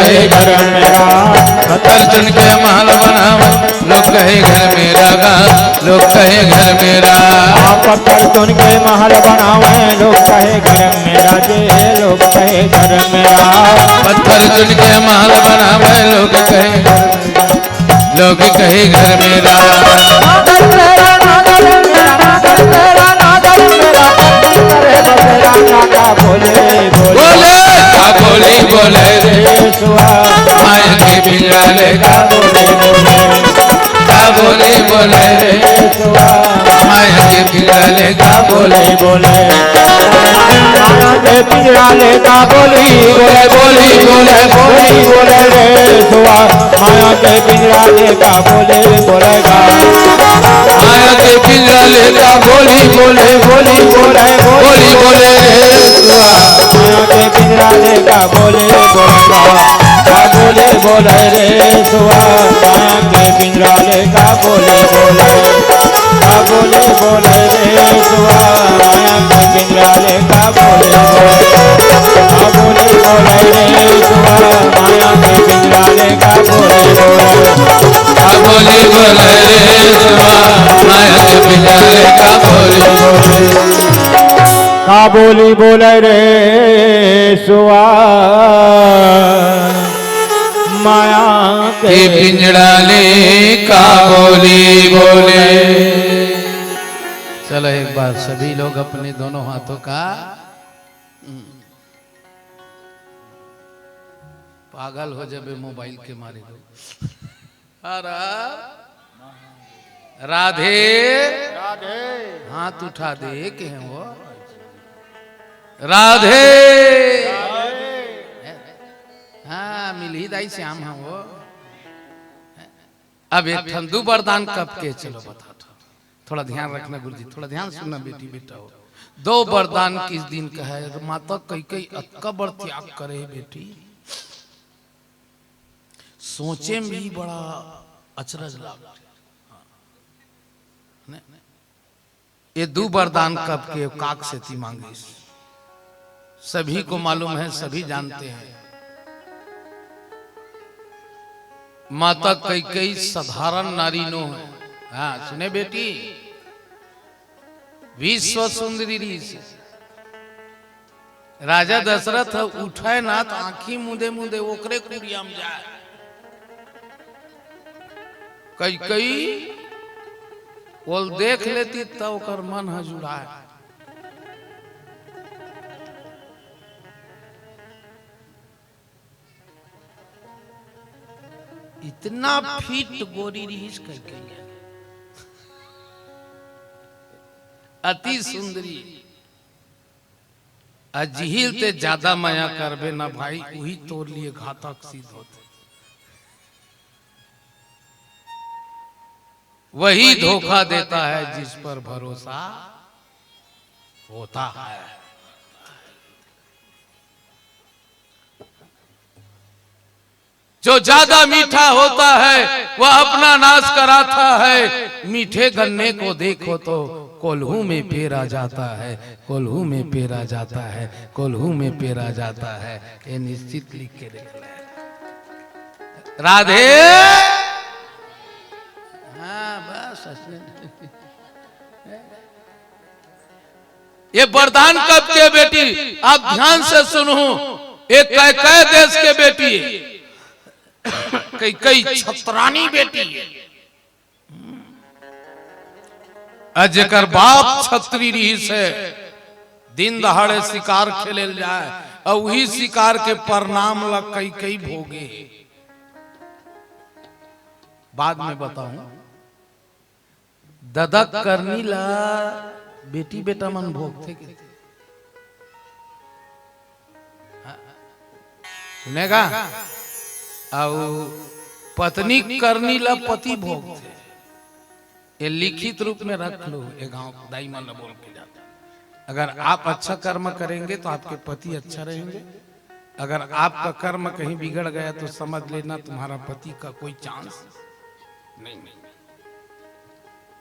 कहे घर मेरा, पत्थर चुन के महल बनावे लोग कहे घर मेरा गा, लोग कहे घर मेरा। पत्थर चुन के महल बनावे लोग कहे घर मेरा जे, लोग कहे घर मेरा। पत्थर चुन के महल बनावे लोग कहे, लोग कहे घर मेरा। नागर मेरा नागर मेरा नागर मेरा नागर मेरा, करे बसेरा नागा बोले बोले का बोले बोले रे सुआ, माया के पिंजरा ले का बोले बोले, का बोले बोले रे सुआ, माया के पिंजरा ले का बोले बोले माया के पिंजरा ले का बोली बोले बोली बोले बोली बोले रे सुआ, माया के पिंजरा ले का बोले बोलेगा, माया के पिंजरा ले का बोली बोले बोली बोले बोली बोले माया के पिंजरा ले का बोले बोलेगा, का बोले बोले रे सुआ, माया के पिंजरा ले का बोले बोले, का बोले बोले रे सुआ, माया के पिंजरा ले का बोले बोले, का बोले बोले रे सुआ, माया के पिंजरा ले का बोले बोले, का बोली बोले रे सुआ, माया के पिंजरा ले का बोले बोले, का बोली बोले रे सुआ, माया के पिंजरा ले का बोली बोले। चलो एक बार सभी लोग अपने दोनों हाथों का, पागल हो जाबे मोबाइल के मारे लोग। अरे राधे राधे हाथ उठा दे के हैं वो राधे, हाँ मिली दाई श्याम हाँ वो। अब एक ठंडू वरदान कब के, चलो बता थोड़ा ध्यान रखना गुरुजी, थोड़ा ध्यान सुनना बेटी बेटा हो। दो वरदान किस दिन का है, माता कई कई अक्का बड़ त्याग करे बेटी, सोचे में भी बड़ा अचरज लाग। ये दो वरदान कब के काक से थी मांगे, सभी को मालूम है, सभी जानते हैं। माता कई कई साधारण नारी नो है। हाँ सुने बेटी, विश्व सुंदरी रीस राजा दशरथ उठे ना तो आंखी मुदे मुदे ओकरे कुड़िया में जाए। कई कई बोल देख लेती तो ओकर मन हजुराए। इतना फिट गोरी रहीस कई कई, अति सुंदरी, अजहिल ते ज्यादा माया करबे ना भाई, वही तोर लिए घातक सिद्ध होते। वही धोखा देता है जिस पर भरोसा होता है। जो ज्यादा मीठा होता है वह अपना नाश कराता है। मीठे गन्ने को देखो तो कोल्हू में पेरा जाता है, कोल्हू में पेरा जाता है, कोल्हू में पेरा जाता है। ये निश्चित लिख के देख ले राधे। हाँ बस ये वरदान कब के बेटी, आप ध्यान से सुनो। एक कई देश के बेटी, कई कई छत्रानी बेटी, अजकर बाप छत्री रही से दिन दहाड़े शिकार खेले जाए और वही शिकार के परिणाम ला कई कई भोगे। बाद में बताऊं, ददक करनी ला बेटी बेटा मन भोग थे सुनेगा, और पत्नी करनी ला पति भोग थे। ये लिखित रूप में रख लो, ये गांव दाई मन बोल के जाता। अगर आप अच्छा कर्म करेंगे तो आपके पति अच्छा रहेंगे, अगर आपका कर्म कहीं बिगड़ गया तो समझ लेना तुम्हारा पति का कोई चांस नहीं।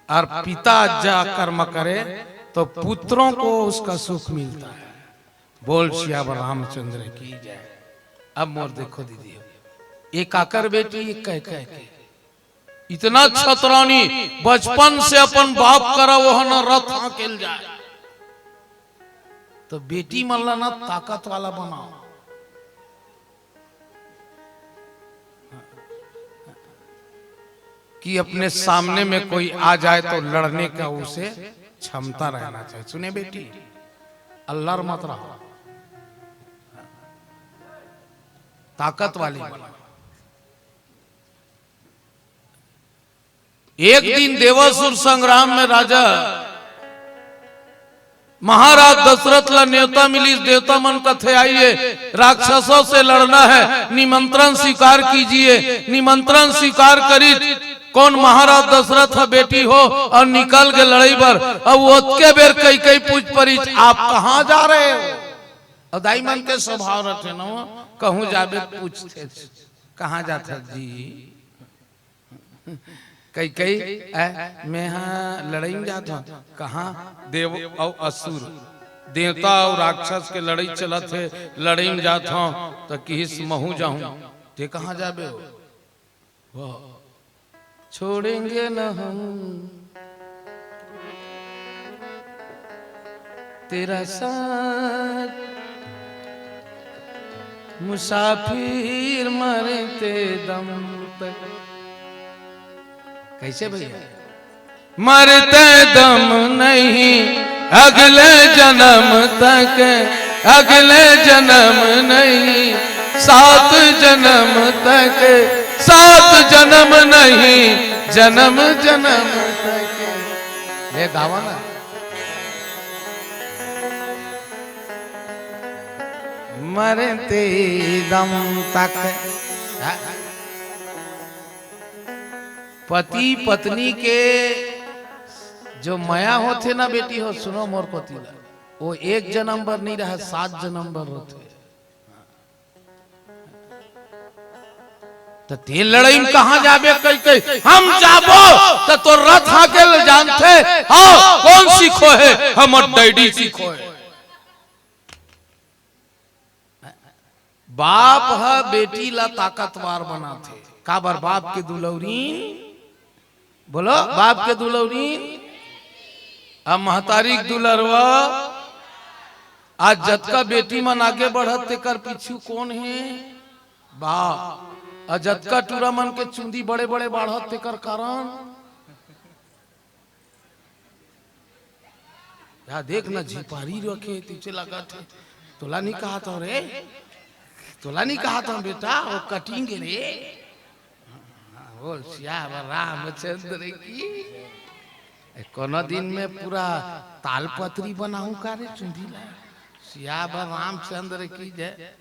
और पिता अच्छा कर्म करे तो पुत्रों को उसका सुख मिलता है। बोल श्याम रामचंद्र की जय। अब मोर देखो दीदी, एक आकर बेटी एक कह कह के इतना छतरानी बचपन से अपन बाप करा वो न रथ हाकेल जाए तो बेटी मल्ला ना ताकत वाला बनाओ। कि अपने सामने में कोई आ जाए तो लड़ने का उसे क्षमता रहना चाहिए। सुने बेटी, अल्लाह मत रहो, ताकत वाली बनो। एक दिन देवासुर संग्राम में राजा महाराज दशरथ ला न्योता मिली, देवता मन कथे आइए राक्षसों से लड़ना है, निमंत्रण स्वीकार कीजिए। निमंत्रण स्वीकार करी कौन महाराज दशरथ बेटी हो और निकल के लड़ाई पर। अब वो के बेर कई कई पूछ परी आप कहाँ जा रहे हो? अदाई मन के स्वभाव रखे न कहूँ जाबे पूछते कहाँ जाते जी। कई कई मैं हाँ लड़ाई में जाता हूँ। कहाँ? देव और असुर, देवता और राक्षस के लड़ाई चला थे, लड़ाई में जाता हूँ तो किस महू जाऊं। ते कहाँ जाबे हो? छोड़ेंगे न हम तेरा साथ, मुसाफिर मरते दम तक। कैसे भैया? मरते दम नहीं अगले जन्म तक, अगले जन्म नहीं 7 जन्म तक, 7 जन्म नहीं जन्म जन्म तक। ये गावा ना मरते दम तक। पति पत्नी के जो माया होते ना बेटी हो, सुनो मोर पति वो 1 जन्म भर नहीं रहा, 7 जन्म भर होते। तो ते लड़ाई में कहाँ जाबे? कई कई हम जाबो तो तो रथ हाकेल जानते हाँ कौन सीखो है? हमर डैडी सीखो है। बाप है बेटी ला ताकतवार बनाते। का बार बाप के दुलौरीन बोलो, बाप के दुलौरीन। अब महतारी दुलरवा आज जतका बेटी मन आगे बढ़त तेकर पीछू कौन है? बाप। और जतका टूरा मन के चुंदी बड़े बड़े बढ़त तेकर कारण या देख ना झिपारी रखे पीछे लगा थे। तोला नहीं कहा था रे, तोला नहीं कहा था बेटा वो कटिंगे रे। बोल श्याम रामचंद्र की कोनो दिन में पूरा तालपत्री बनाऊं का रे चुंदी ला। श्याम रामचंद्र की जय।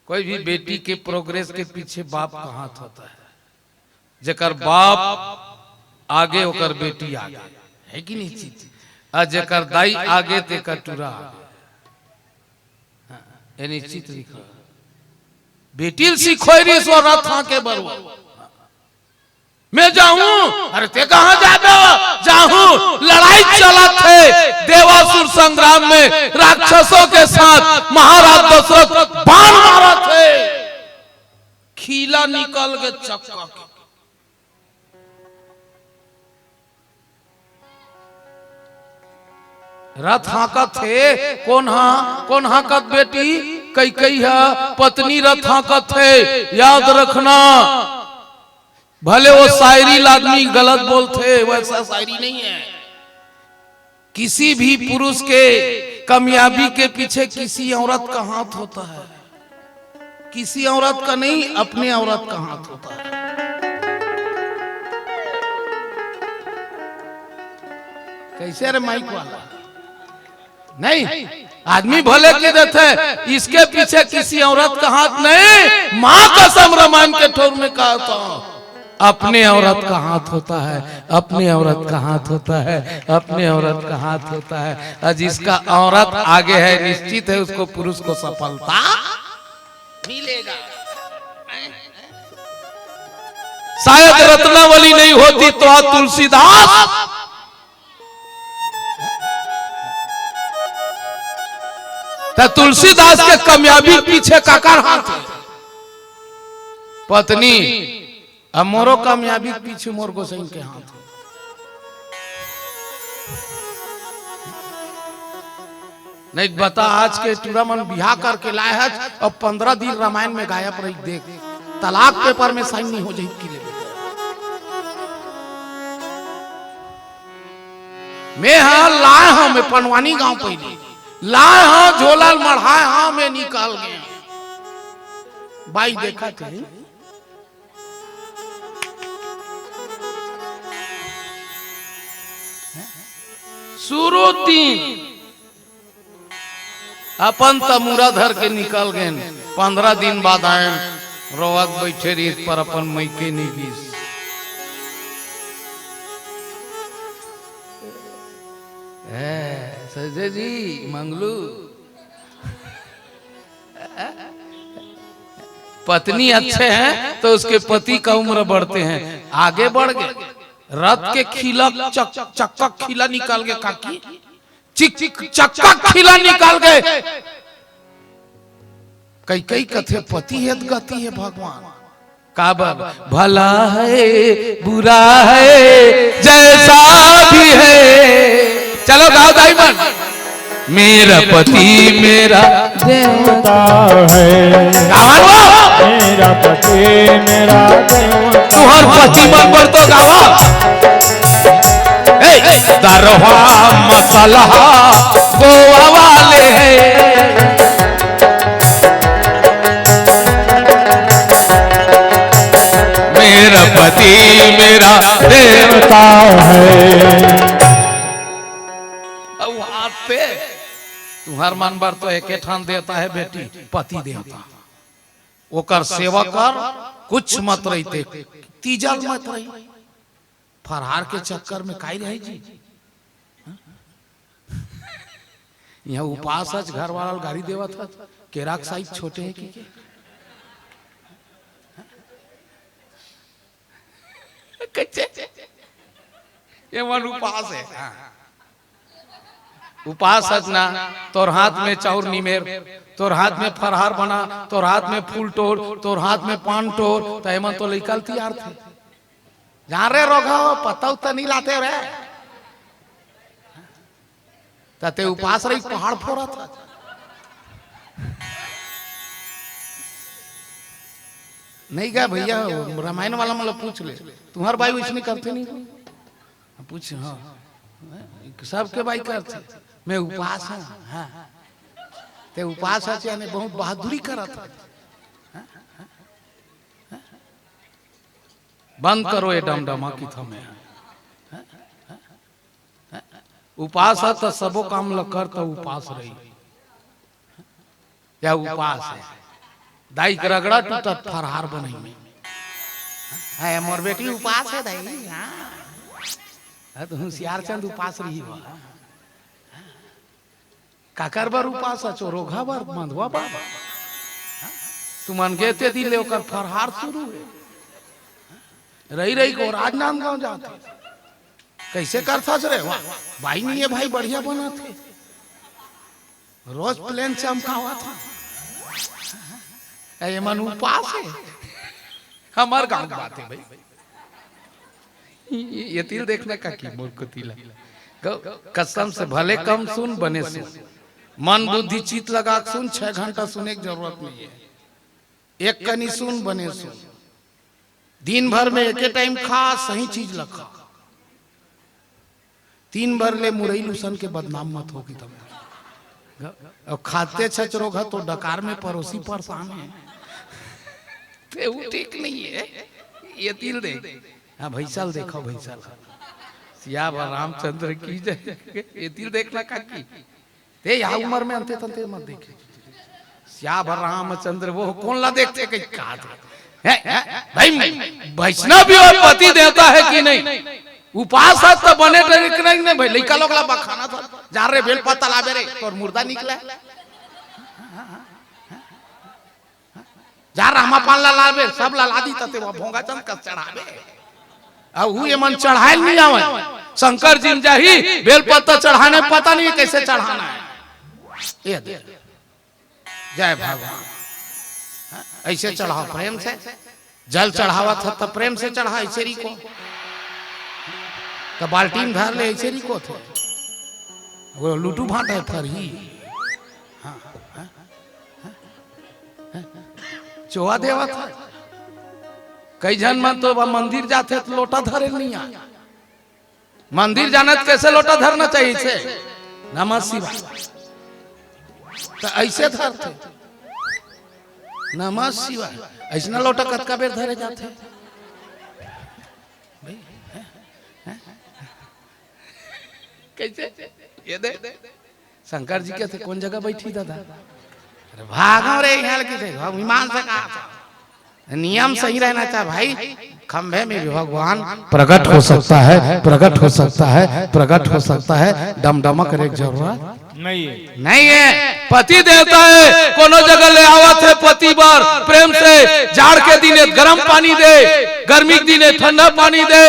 कोई भी बेटी के प्रोग्रेस के पीछे बाप का हाथ होता है। जेकर बाप आगे ओकर बेटी आगे है कि नहीं चीज। और जेकर दाई आगे तेकर टूरा ये निश्चित लिखा। बेटी सीखो रथ के बरवा मैं जाऊं। अरे ते कहाँ जाबे? जाऊं लड़ाई चला थे देवासुर संग्राम में राक्षसों के साथ। महाराज दशरथ बाण मारा थे, खीला निकल गए चक्का के। रथ हाकत थे। कौन हाकत बेटी? कई है पत्नी रथ हाकत है। याद रखना, भले वो शायरी आदमी गलत बोलते वैसा शायरी नहीं है। किसी भी पुरुष के कामयाबी के पीछे किसी औरत का हाथ होता है। किसी औरत का नहीं, अपने औरत का हाथ होता है। कैसे रे माइक वाला? नहीं, आदमी भले के देते इसके पीछे किसी औरत का हाथ नहीं। माँ कसम रामायण के ठोर में कहा था अपने औरत का हाथ होता है, अपने औरत का हाथ होता है, अपने औरत का हाथ होता है। और जिसका औरत आगे है निश्चित है उसको पुरुष को सफलता मिलेगा। शायद रत्नावली नहीं होती तो आज तुलसीदास तो तुलसीदास के कामयाबी पीछे काकर हाथ है। पत्नी अब मोरो कामयाबी के पीछे मोर गोसाई के हाथ है। नहीं बता आज के चूड़ामन बिहार करके लाए है और 15 दिन रामायण में गायब रही। देख तलाक पेपर में साइन नहीं हो जाए कि मैं हाँ लाए हाँ मैं पनवानी गांव पहले लाए हाँ झोला मढ़ाए हाँ मैं निकाल गया। भाई देखा थे शुरू तीन अपन तमुरा धर के निकल गए। 15 दिन बाद आए रोवत बैठे रेत पर अपन मैके नहीं गीस। सजे जी मंगलू पत्नी अच्छे हैं तो उसके पति का उम्र बढ़ते हैं। आगे बढ़ गए रथ के खिला चक्का खिला निकाल के काकी चक्का खिला निकाल गए। कई कई कथे पति है गति है भगवान का भला है बुरा है जैसा भी है। चलो गाओ दाईमन मेरा पति मेरा देवता है, मेरा पति मेरा देवता। तुहर पति मन पर तो गावा दरवा मसला गोवा वाले हैं। मेरा पति मेरा देवता है। तुम्हार मन बार तो एक ठान देता है बेटी पति देवता ओकर सेवा कर कुछ मत रही तीजल मत रही फरहार के चक्कर में काई रही जी। यहाँ उपास घर वाला गाड़ी देवा था केराक साइज छोटे है कि ये मन उपास है। उपास सजना तोर हाथ में चाउर निमेर तोर हाथ में फरहार बना तोर हाथ में फूल टोर तोर हाथ में पान टोर तो एमन तो निकल तैयार थे जहाँ रे रोगा पता उता नहीं लाते रे ते उपास रही पहाड़ फोड़ा था। नहीं गया भैया रामायण वाला मतलब पूछ ले तुम्हारे भाई इसने करते नहीं पूछ। हाँ सबके भाई करते मैं उपास हूँ। हाँ ते उपास है बहुत बहादुरी करा था। बंद करो ये डमडमा की थमे उपास है तो सबो काम ल कर तो उपास रही या उपास है दाई रगड़ा टूटा फरहार बनी में है मोर बेटी उपास है दाई। हाँ तो होशियार चंद उपास रही हो काकर बर उपास है रोघा बर बंधवा बाबा तू मन गए ते दिले ओकर फरहार शुरू है रही रही को राजनांदगांव जाते कैसे करता रे भाई नहीं है भाई बढ़िया बना थे रोज प्लेन से हम खावा था ये मन उपास है हमार गांव की बात है भाई। ये तिल देखने का की मोर को तिला कसम से भले कम सुन बने सुन मन बुद्धि चित लगा सुन 6 घंटा सुनने की जरूरत नहीं है। एक कनी सुन बने सुन दिन भर में एक टाइम खा सही चीज लखा 3 बार ले मुरई लुसन के बदनाम मत होगी तुम और खाते छच रोगा तो डकार में पड़ोसी परेशान है वो ठीक नहीं है। ये तिल देख हाँ भैसाल देखो भैसाल सियाब रामचंद्र की जय ये तिल देखना का की ते यहाँ उम्र में अंते तंते मत देखे सियाब रामचंद्र वो कौन ला देखते कहीं कहा भाई वैष्णव भी और पति देता है कि नहीं उपास तो बने नहीं भाई लड़का लोग ला खाना था जा रे बेल पत्ता लाबे रे और मुर्दा निकला जा रामा पान ला लाबे सब ला लादी तते वो भोंगा चंद का चढ़ाबे अब हुए मन चढ़ाए नहीं आवे शंकर जी जाही बेल पत्ता चढ़ाने पता नहीं कैसे चढ़ाना है। ये जय भगवान ऐसे चढ़ाओ प्रेम से जल चढ़ावा था तब प्रेम से चढ़ा ऐसेरी को, तब बाल्टीन धर ले ऐसेरी को थे, वो लूटू भाट है फरही चोहा देवा था। कई जन मन तो मंदिर जाते तो लोटा धरे नहीं आ, मंदिर जाना तो कैसे लोटा धरना चाहिए से नमः शिवाय, तो ऐसे धरते नमः शिवाय, ऐसा लोटा कतका बेर धरे जाते। कैसे ये दे शंकर जी के थे कौन जगह बैठी दादा, अरे भागो रे यहाँ की थे विमान से कहा था, नियम सही रहना चाहिए भाई। खंभे में भी भगवान प्रकट हो सकता है, प्रकट हो सकता है, प्रकट हो सकता है, डमडमा करे जरूरत नहीं है। पति देवता है कोनो जगह ले आवत है पति बार प्रेम से, जाड़ के दिने गर्म पानी दे, गर्मी के दिने ठंडा पानी दे,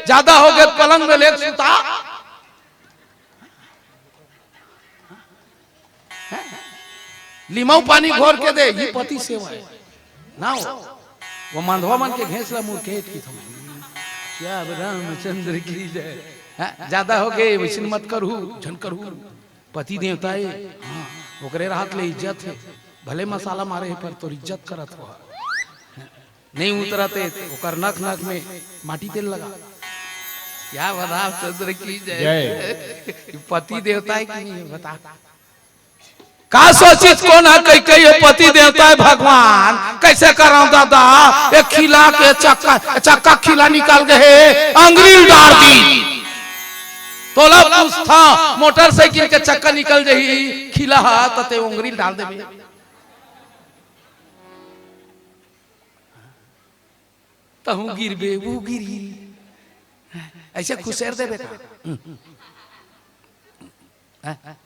ज्यादा हो गए पलंग में लेट सुता। लीमऊ पानी घोर के दे, ये पति सेवा है ना। वो मांधवा मन के घेंसला मुर्खेत की थम क्या रामचंद्र की जय। ज्यादा हो गए वैसे मत करू झन करू, पति देवता है हाँ, ओकरे राहत ले इज्जत है, भले मसाला मारे है पर तो इज्जत करत हो, नहीं उतरते ओकर नख नख में माटी तेल लगा। क्या रामचंद्र की जय। पति देवता है कि नहीं बता, का सोचित कौन है कई कई पति देवता है भगवान, कैसे कराऊं दादा, एक खिला के चक्का खिला निकाल गए अंग्रेज डाल दी, तोला पूछता मोटरसाइकिल के चक्का निकल जाही खिला तते उंगली डाल दे, तहु गिरबे वो गिरी ऐसे खुशेर दे बेटा।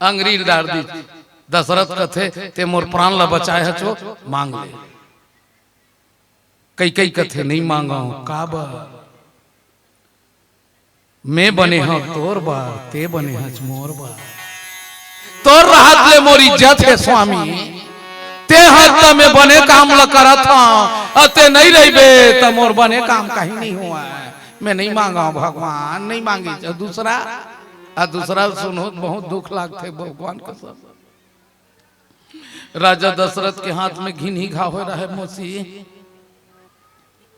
अंग्रेज डाल दी, दशरथ कथे ते मोर प्राण ला बचाए है चो मांग ले, कई कई कथे नहीं मांगा हूं का बा, मैं बने हाँ तोर बार, ते बने हाँ मोर बार, तोर राहत ले मोर इज्जत है स्वामी, ते हाथ ता मैं बने काम ला करा था, अते नहीं रही बे ता मोर बने काम कहीं नहीं हुआ है, मैं नहीं मांगा हूं भगवान, नहीं मांगी। दूसरा सुनो बहुत दुख लागते भगवान का सब। राजा दशरथ के हाथ में घिन ही घाव हो रहा है मोसी,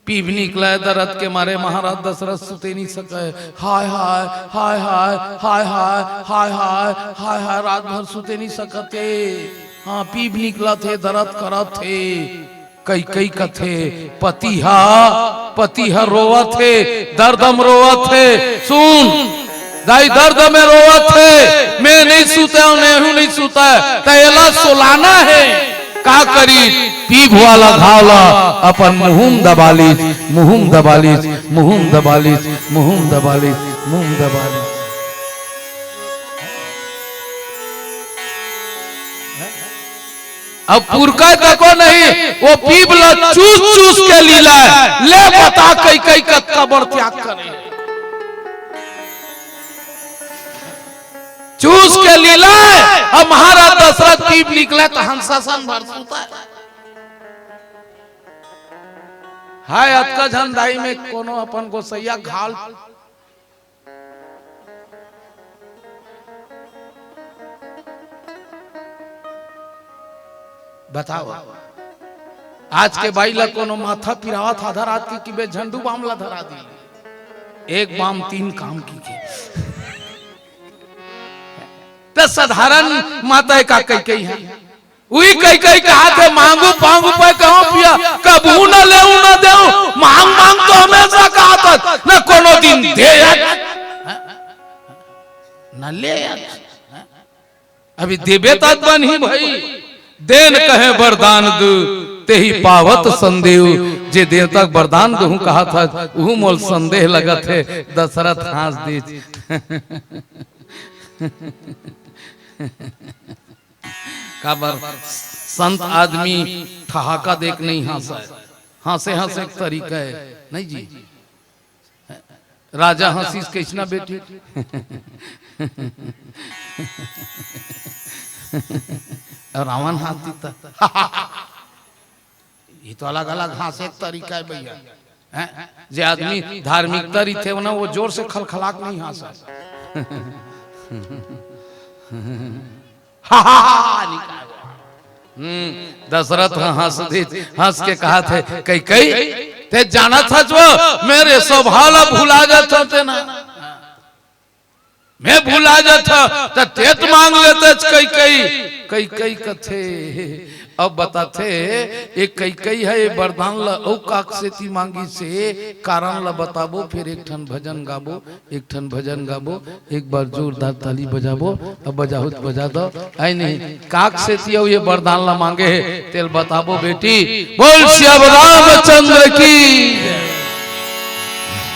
पीप निकला है दर्द के मारे, महाराज दशरथ सुते नहीं सके, हाय हाय हाय हाय हाय हाय हाय हाय हाय हाय, रात भर सुते नहीं सकते, हाँ पीप निकला थे दर्द करत थे, कई कई कथे पति हा रोवा थे, दर्दम रोवा थे, सुन दाई दर्द में रोवत है, मैं नहीं सूता हूं नहीं सूता है, तैला सोलाना है का करी, पीप वाला घावला अपन मुहुम दबाली, मुहुम दबाली, मुहुम दबाली, मुहुम दबाली, मुहुम दबाली। अब पुरका तको नहीं, वो पीप ला चूस चूस के लीला ले बता कई कई का बड़ त्याग करे, चूस के लीला। अब महाराज दशरथ पीप निकला तो हंसासन भर सुता है, हाय अतका झन दाई में कोनो अपन गोसैया घाल, बताओ आज के बाई ला कोनो माथा पिरावा था धरा की बे झंडू बामला धरा दी, एक बाम तीन काम की के साधारण माता का कई कई है, वही कई कई कहा थे मांगू पांगू पे कहो पिया, कबू न ले न दे, मांग मांग तो हमेशा कहा था, न कोनो दिन दे न ले, अभी देवे तक बन ही भाई, देन कहे वरदान दू ते ही पावत संदेह, जे देव तक वरदान दू कहा था वह मोल संदेह लगत है, दशरथ हंस दी। काबर संत आदमी ठहाका देख नहीं हंसा, हंसे हंसे एक तरीका है नहीं जी, राजा हंसी कृष्णा बेटी और रावण हाथी था ये तो अलग अलग हंस एक तरीका है भैया हैं? जे आदमी धार्मिकता थे ना वो जोर से खलखलाक नहीं हंसा दशरथ हंस के कहा थे कई ते जाना था जो मेरे स्वभाव भुला जाता थे ना मैं भुला जाता तो तेत मांग लेते कई कथे अब बताते एक कई है वरदान ला औ काक से ती मांगी से कारण ला बताबो फिर एक ठन भजन गाबो एक बार जोरदार ताली बजाबो अब बजाओ तो बजा दो आई नहीं काक से ती ये वरदान ला मांगे तेल बताबो बेटी बोल श्याम रामचंद्र की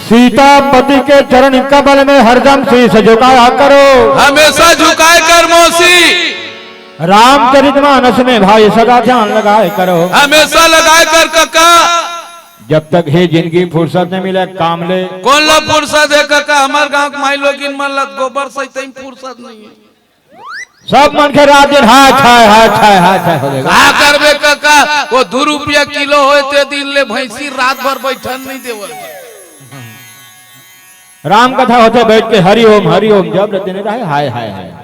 सीता पति के चरण कमल में हरदम शीश झुकाया करो हमेशा झुकाए कर मौसी रामचरितमानस में भाई सदा ध्यान लगाए करो हमेशा लगाए कर काका जब तक हे जिंदगी फुर्सत नहीं मिले काम ले कौन ला फुर्सत है काका हमार गांव के माई लोग इन मन लग गोबर से तई फुर्सत नहीं है सब मन के रात दिन हाय छाय हो गए का करबे काका वो 2 रुपया किलो होते दिन ले भैंसी रात भर बैठन नहीं देवल राम कथा होते बैठ के हरि ओम जब रहते नहीं रहे हाय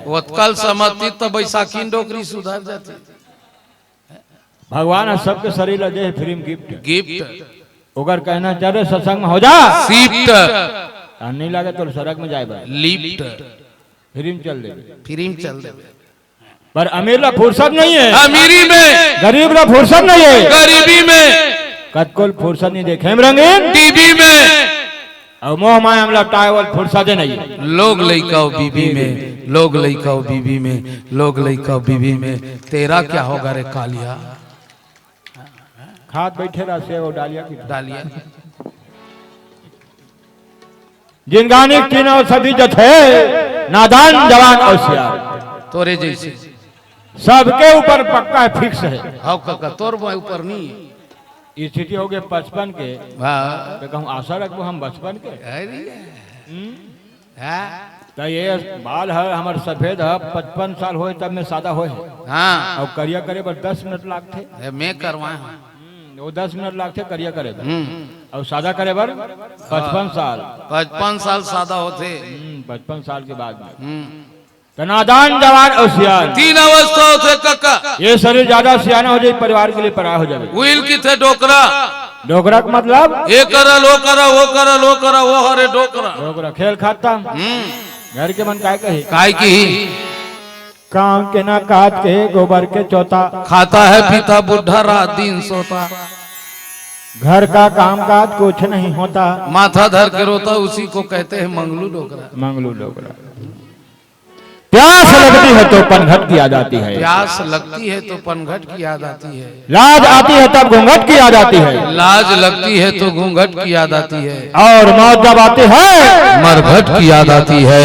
उत्कल समति तो बैसाखी डोकरी सुधर जाती भगवान सबके शरीर दे फ्री गिफ्ट ओकर कहना चले सत्संग में हो जा शिफ्ट नहीं लगे तो सड़क में जाए लिफ्ट फ्री में चल दे पर अमीर ला फुर्सत नहीं है अमीरी में गरीब ला फुर्सत नहीं है गरीबी में कतकोल फुर्सत नहीं देखे रंगीन टीवी में और मोह माया हम लपटाए वाल फुर्सत नहीं लोग लइकाओ बीबी में तेरा क्या होगा रे कालिया खाद बैठे रहा से वो डालिया जिनगानी तीनों सभी जथे नादान जवान होशियार तोरे जैसे सबके ऊपर पक्का फिक्स है हाँ काका तोर ऊपर नहीं स्थिति हो गए 55 के हाँ तो कहूँ आशा रखबो हम 55 के तो ये बाल है हमारे सफेद है 55 साल होए तब में सादा होए हाँ और करिया करे पर 10 मिनट लागते मैं करवाए वो 10 मिनट लागते करिया करे और सादा करे पर 55 साल सादा होते 55 साल के बाद में नादान जवान होशियार 3 अवस्था होते काका ये शरीर ज्यादा सियाना हो जाए परिवार के लिए पराया हो जाए व्हील की थे डोकरा का मतलब ये करल वो करा वो हरे डोकरा खेल खाता घर के मन काय की काम के ना काट के गोबर के चौथा खाता है पिता बुढ़ा रात दिन सोता घर का काम काज कुछ नहीं होता माथा धर के रोता उसी को कहते हैं मंगलू डोकरा प्यास लगती है तो पनघट की याद आती है लाज आती है तब घूंघट की याद आती है लाज लगती है तो घूंघट की याद आती है और मौत जब आती है मरघट की याद आती है